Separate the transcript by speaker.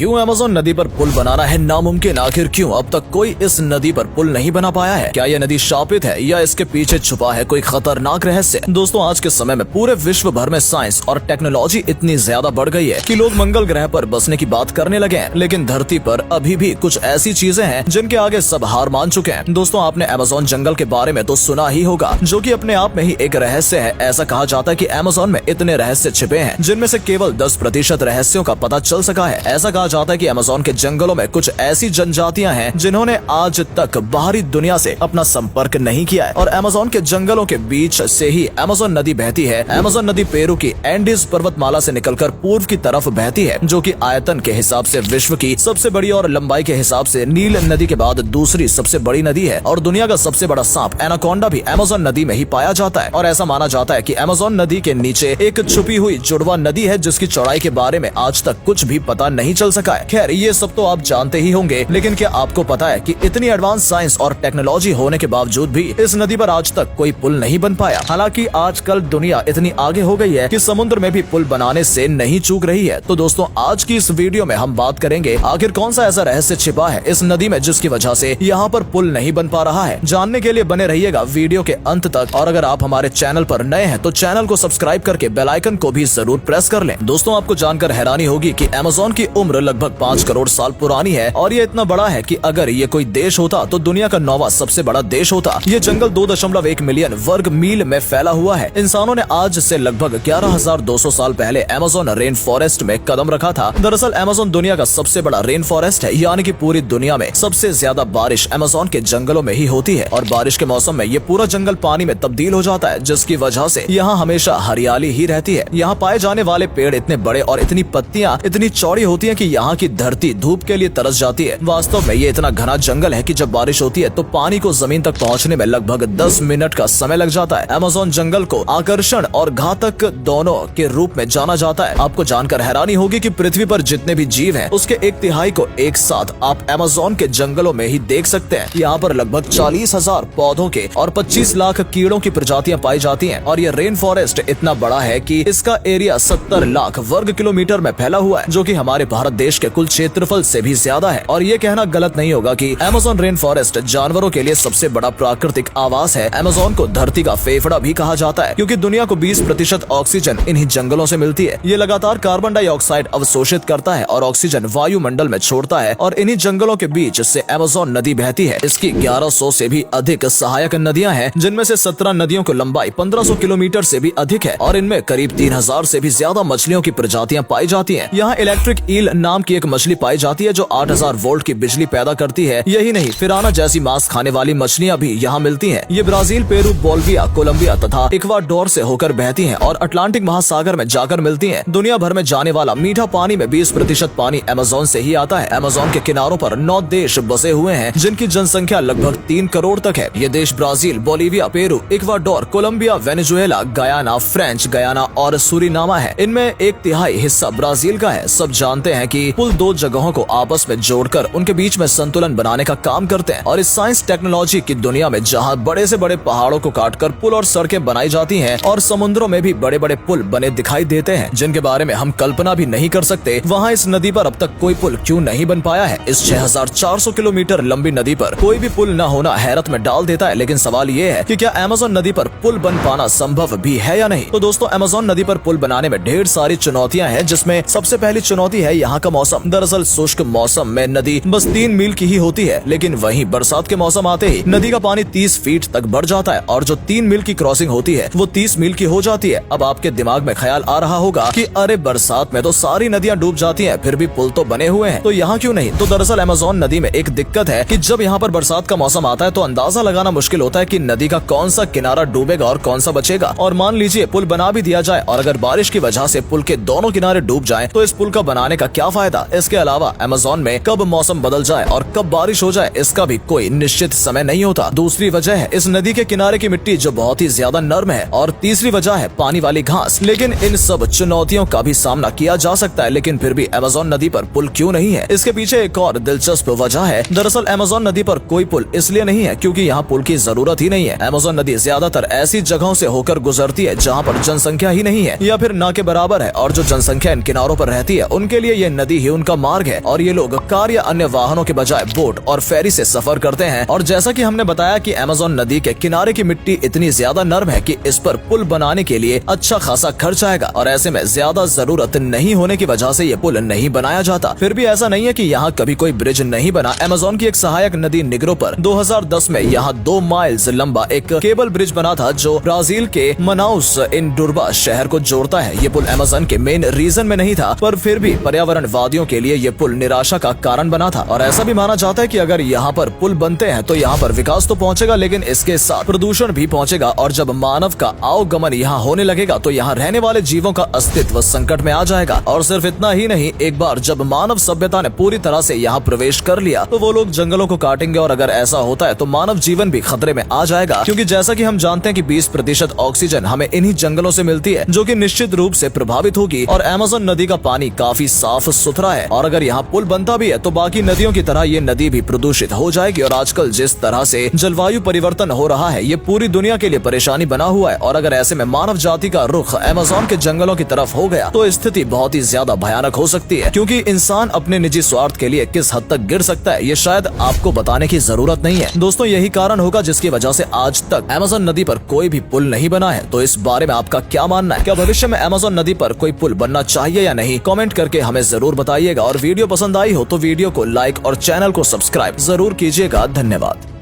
Speaker 1: क्यों अमेज़न नदी पर पुल बनाना है नामुमकिन? आखिर क्यों अब तक कोई इस नदी पर पुल नहीं बना पाया है? क्या यह नदी शापित है या इसके पीछे छुपा है कोई खतरनाक रहस्य? दोस्तों, आज के समय में पूरे विश्व भर में साइंस और टेक्नोलॉजी इतनी ज्यादा बढ़ गई है कि लोग मंगल ग्रह पर बसने की बात करने लगे हैं, लेकिन धरती पर अभी भी कुछ ऐसी चीजें हैं जिनके आगे सब हार मान चुके हैं। दोस्तों, आपने अमेज़न जंगल के बारे में तो सुना ही होगा, जो कि अपने आप में ही एक रहस्य है। ऐसा कहा जाता है कि अमेज़न में इतने रहस्य छिपे हैं जिनमें से केवल 10% रहस्यों का पता चल सका है। ऐसा कहा जाता है कि अमेज़न के जंगलों में कुछ ऐसी जनजातियां हैं जिन्होंने आज तक बाहरी दुनिया से अपना संपर्क नहीं किया है और अमेज़न के जंगलों के बीच से ही अमेज़न नदी बहती है। अमेज़न नदी पेरू की एंडीज पर्वतमाला से निकलकर पूर्व की तरफ बहती है, जो कि आयतन के हिसाब से विश्व की सबसे बड़ी और लंबाई के हिसाब से नील नदी के बाद दूसरी सबसे बड़ी नदी है। और दुनिया का सबसे बड़ा सांप एनाकोंडा भी अमेज़न नदी में ही पाया जाता है। और ऐसा माना जाता है कि अमेज़न नदी के नीचे एक छुपी हुई जुड़वा नदी है जिसकी चौड़ाई के बारे में आज तक कुछ भी पता नहीं चल सका है। खैर, ये सब तो आप जानते ही होंगे, लेकिन क्या आपको पता है कि इतनी एडवांस साइंस और टेक्नोलॉजी होने के बावजूद भी इस नदी पर आज तक कोई पुल नहीं बन पाया? हालांकि आजकल दुनिया इतनी आगे हो गई है कि समुद्र में भी पुल बनाने से नहीं चूक रही है। तो दोस्तों, आज की इस वीडियो में हम बात करेंगे आखिर कौन सा ऐसा रहस्य छिपा है इस नदी में जिसकी वजह से यहाँ पर पुल नहीं बन पा रहा है। जानने के लिए बने रहिएगा वीडियो के अंत तक। और अगर आप हमारे चैनल पर नए हैं तो चैनल को सब्सक्राइब करके बेल आइकन को भी जरूर प्रेस कर लें। दोस्तों, आपको जानकर हैरानी होगी कि अमेज़न की उम्र लगभग 5 करोड़ साल पुरानी है और ये इतना बड़ा है कि अगर ये कोई देश होता तो दुनिया का 9वां सबसे बड़ा देश होता। ये जंगल 2.1 मिलियन वर्ग मील में फैला हुआ है। इंसानों ने आज से लगभग 11,200 साल पहले अमेज़न रेन फॉरेस्ट में कदम रखा था। दरअसल अमेज़न दुनिया का सबसे बड़ा रेन फॉरेस्ट है, यानी कि पूरी दुनिया में सबसे ज्यादा बारिश अमेज़न के जंगलों में ही होती है। और बारिश के मौसम में ये पूरा जंगल पानी में तब्दील हो जाता है, जिसकी वजह से यहाँ हमेशा हरियाली ही रहती है। यहाँ पाए जाने वाले पेड़ इतने बड़े और इतनी पत्तियां इतनी चौड़ी होती है कि यहाँ की धरती धूप के लिए तरस जाती है। वास्तव में ये इतना घना जंगल है कि जब बारिश होती है तो पानी को जमीन तक पहुँचने में लगभग 10 मिनट का समय लग जाता है। अमेज़न जंगल को आकर्षण और घातक दोनों के रूप में जाना जाता है। आपको जानकर हैरानी होगी कि पृथ्वी पर जितने भी जीव हैं, उसके 1/3 को एक साथ आप अमेज़न के जंगलों में ही देख सकते हैं। यहाँ पर लगभग 40,000 पौधों के और 25 लाख कीड़ों की प्रजातियां पाई जाती हैं। और ये रेन फॉरेस्ट इतना बड़ा है कि इसका एरिया 70 लाख वर्ग किलोमीटर में फैला हुआ है, जो कि हमारे भारत देश के कुल क्षेत्रफल से भी ज्यादा है। और ये कहना गलत नहीं होगा कि अमेज़न रेन फॉरेस्ट जानवरों के लिए सबसे बड़ा प्राकृतिक आवास है। अमेज़न को धरती का फेफड़ा भी कहा जाता है, क्योंकि दुनिया को 20% ऑक्सीजन इन्हीं जंगलों से मिलती है। ये लगातार कार्बन डाइऑक्साइड अवशोषित करता है और ऑक्सीजन वायुमंडल में छोड़ता है। और इन्हीं जंगलों के बीच से अमेज़न नदी बहती है। इसकी 1100 से भी अधिक सहायक नदियां हैं, जिनमें से 17 नदियों की लंबाई 1500 किलोमीटर से भी अधिक है। और इनमें करीब 3000 से भी ज्यादा मछलियों की प्रजातियां पाई जाती हैं। यहाँ इलेक्ट्रिक ईल नाम की एक मछली पाई जाती है जो 8000 वोल्ट की बिजली पैदा करती है। यही नहीं, पिराना जैसी मांस खाने वाली मछलियां भी यहाँ मिलती हैं। ये ब्राजील, पेरू, बोलिविया, कोलंबिया तथा इक्वाडोर से होकर बहती हैं और अटलांटिक महासागर में जाकर मिलती हैं। दुनिया भर में जाने वाला मीठा पानी में 20% पानी अमेज़न से ही आता है। अमेज़न के किनारों पर 9 देश बसे हुए हैं, जिनकी जनसंख्या लगभग 3 करोड़ तक है। ये देश Brazil, Bolivia, Peru, Ecuador, Colombia, Venezuela, Guyana, French Guyana और सूरीनामा है। इनमें 1/3 हिस्सा ब्राजील का है। सब जानते हैं कि पुल 2 जगहों को आपस में जोड़कर उनके बीच में संतुलन बनाने का काम करते हैं। और इस साइंस टेक्नोलॉजी की दुनिया में जहाँ बड़े से बड़े पहाड़ों को काटकर पुल और सड़कें बनाई जाती हैं और समुद्रों में भी बड़े बड़े पुल बने दिखाई देते हैं, जिनके बारे में हम कल्पना भी नहीं कर सकते, वहाँ इस नदी पर अब तक कोई पुल क्यों नहीं बन पाया है? इस 6400 किलोमीटर लंबी नदी पर कोई भी पुल न होना हैरत में डाल देता है। लेकिन सवाल ये है कि क्या अमेज़न नदी पर पुल बन पाना संभव भी है या नहीं? तो दोस्तों, अमेज़न नदी पर पुल बनाने में ढेर सारी चुनौतियां हैं, जिसमें सबसे पहली चुनौती है यहाँ का मौसम। दरअसल शुष्क मौसम में नदी बस 3 मील की ही होती है, लेकिन वहीं बरसात के मौसम आते ही नदी का पानी 30 फीट तक बढ़ जाता है और जो 3 मील की क्रॉसिंग होती है वो 30 मील की हो जाती है। अब आपके दिमाग में ख्याल आ रहा होगा कि अरे, बरसात में तो सारी नदियां डूब जाती हैं, फिर भी पुल तो बने हुए हैं, तो यहाँ क्यों नहीं? तो दरअसल अमेज़न नदी में एक दिक्कत है कि जब यहाँ पर बरसात का मौसम आता है तो अंदाजा लगाना मुश्किल होता है कि नदी का कौन सा किनारा डूबेगा और कौन सा बचेगा। और मान लीजिए पुल बना भी दिया जाए और अगर बारिश की वजह से पुल के दोनों किनारे डूब जाएं, तो इस पुल का बनाने का क्या फायदा? इसके अलावा अमेज़न में कब मौसम बदल जाए और कब बारिश हो जाए, इसका भी कोई निश्चित समय नहीं होता। दूसरी वजह है इस नदी के किनारे की मिट्टी जो बहुत ही ज्यादा नर्म है। और तीसरी वजह है पानी वाली घास। लेकिन इन सब चुनौतियों का भी सामना किया जा सकता है, लेकिन फिर भी अमेज़न नदी पर पुल क्यों नहीं है? इसके पीछे एक और दिलचस्प वजह है। दरअसल अमेज़न नदी पर कोई पुल इसलिए नहीं है क्योंकि यहाँ पुल की जरूरत ही नहीं है। अमेज़न नदी ज्यादातर ऐसी जगहों से होकर गुजरती है जहाँ पर जनसंख्या ही नहीं है या फिर ना के बराबर है, और जो जनसंख्या इन किनारों पर रहती है उनके लिए ये नदी नदी ही उनका मार्ग है और ये लोग कार या अन्य वाहनों के बजाय बोट और फेरी से सफर करते हैं। और जैसा कि हमने बताया कि अमेज़न नदी के किनारे की मिट्टी इतनी ज्यादा नरम है कि इस पर पुल बनाने के लिए अच्छा खासा खर्च आएगा और ऐसे में ज्यादा जरूरत नहीं होने की वजह से ये पुल नहीं बनाया जाता। फिर भी ऐसा नहीं है कि यहाँ कभी कोई ब्रिज नहीं बना। अमेज़न की एक सहायक नदी निग्रो पर 2010 में यहाँ 2 माइल्स लंबा एक केबल ब्रिज बना था जो ब्राजील के मनाउस इंडुर्बा शहर को जोड़ता है। ये पुल अमेज़न के मेन रीजन में नहीं था, पर फिर भी पर्यावरणवादियों के लिए ये पुल निराशा का कारण बना था। और ऐसा भी माना जाता है कि अगर यहाँ पर पुल बनते हैं तो यहाँ पर विकास तो पहुँचेगा, लेकिन इसके साथ प्रदूषण भी पहुँचेगा। और जब मानव का आवागमन यहाँ होने लगेगा तो यहाँ रहने वाले जीवों का अस्तित्व संकट में आ जाएगा। और सिर्फ इतना ही नहीं, एक बार जब मानव सभ्यता ने पूरी तरह से यहाँ प्रवेश कर लिया तो वो लोग जंगलों को काटेंगे और अगर ऐसा होता है तो मानव जीवन भी खतरे में आ जाएगा, क्योंकि जैसा कि हम जानते हैं कि 20% ऑक्सीजन हमें इन्हीं जंगलों से मिलती है, जो कि निश्चित रूप से प्रभावित होगी। और अमेज़न नदी का पानी काफी साफ सुथरा है और अगर यहाँ पुल बनता भी है तो बाकी नदियों की तरह ये नदी भी प्रदूषित हो जाएगी। और आजकल जिस तरह से जलवायु परिवर्तन हो रहा है ये पूरी दुनिया के लिए परेशानी बना हुआ है। और अगर ऐसे में मानव जाति का रुख अमेज़न के जंगलों की तरफ हो गया तो स्थिति बहुत ही ज्यादा भयानक हो सकती है, क्योंकि इंसान अपने निजी स्वार्थ के लिए किस हद तक गिर सकता है ये शायद आपको बताने की जरूरत नहीं है। दोस्तों, यही कारण होगा जिसकी वजह से आज तक अमेज़न नदी पर कोई भी पुल नहीं बना है। तो इस बारे में आपका क्या मानना है? क्या भविष्य में अमेज़न नदी पर कोई पुल बनना चाहिए या नहीं? कमेंट करके हमें जरूर बताइएगा। और वीडियो पसंद आई हो तो वीडियो को लाइक और चैनल को सब्सक्राइब जरूर कीजिएगा। धन्यवाद।